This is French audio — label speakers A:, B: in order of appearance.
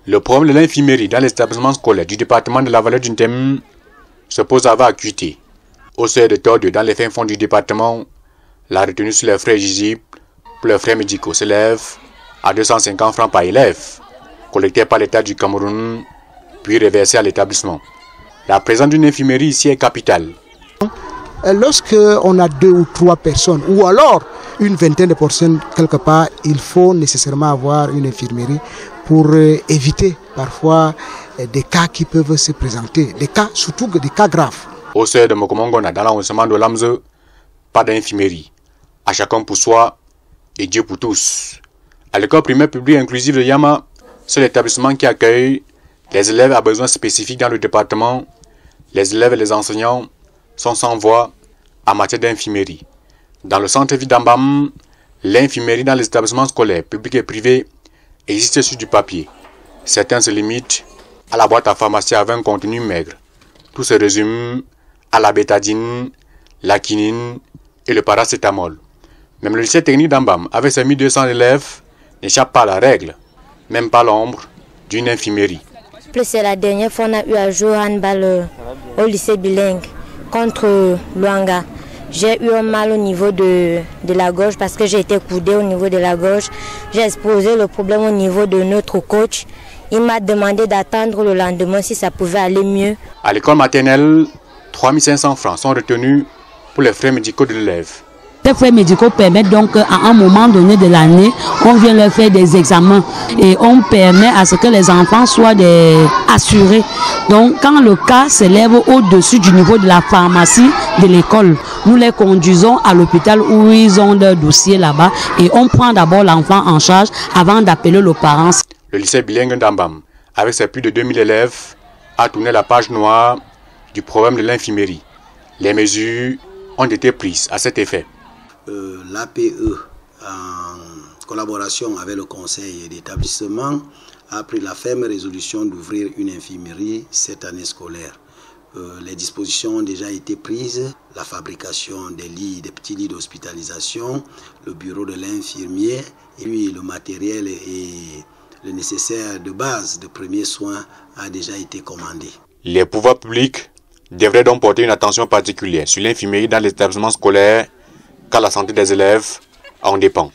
A: Le problème de l'infirmerie dans les établissements scolaires du département de la Vallée du Ntémé se pose avec acuité. Au seuil de Tordou, dans les fins fonds du département, la retenue sur les frais éligibles pour les frais médicaux s'élève à 250 francs par élève, collectés par l'État du Cameroun, puis reversés à l'établissement. La présence d'une infirmerie ici est capitale.
B: Lorsque on a 2 ou 3 personnes, ou alors une vingtaine de personnes quelque part, il faut nécessairement avoir une infirmerie pour éviter parfois des cas qui peuvent se présenter, des cas, surtout des cas graves.
A: Au seuil de Mokomongona, dans l'arrondissement de Lamze, pas d'infirmerie. À chacun pour soi et Dieu pour tous. À l'école primaire publique inclusive de Yama, c'est l'établissement qui accueille les élèves à besoins spécifiques dans le département. Les élèves et les enseignants sont sans voix en matière d'infirmerie. Dans le centre-ville d'Ambam, l'infirmerie dans les établissements scolaires, publics et privés, existe sur du papier. Certains se limitent à la boîte à pharmacie avec un contenu maigre. Tout se résume à la bétadine, la quinine et le paracétamol. Même le lycée technique d'Ambam, avec ses 1200 élèves, n'échappe pas à la règle, même pas l'ombre d'une infirmerie.
C: C'est la dernière fois qu'on a eu à jouer handball au lycée bilingue contre Luanga. J'ai eu un mal au niveau de la gorge parce que j'ai été coudée au niveau de la gorge. J'ai exposé le problème au niveau de notre coach. Il m'a demandé d'attendre le lendemain si ça pouvait aller mieux.
A: À l'école maternelle, 3500 francs sont retenus pour les frais médicaux de l'élève.
D: Les frais médicaux permettent donc à un moment donné de l'année, on vient leur faire des examens et on permet à ce que les enfants soient assurés. Donc quand le cas s'élève au-dessus du niveau de la pharmacie de l'école, nous les conduisons à l'hôpital où ils ont leur dossier là-bas et on prend d'abord l'enfant en charge avant d'appeler le parent.
A: Le lycée bilingue d'Ambam, avec ses plus de 2000 élèves, a tourné la page noire du problème de l'infirmerie. Les mesures ont été prises à cet effet.
E: L'APE, en collaboration avec le conseil d'établissement, a pris la ferme résolution d'ouvrir une infirmerie cette année scolaire. Les dispositions ont déjà été prises, la fabrication des lits, des petits lits d'hospitalisation, le bureau de l'infirmier, et puis le matériel et le nécessaire de base de premiers soins a déjà été commandé.
A: Les pouvoirs publics devraient donc porter une attention particulière sur l'infirmerie dans les établissements scolaires, car la santé des élèves en dépend.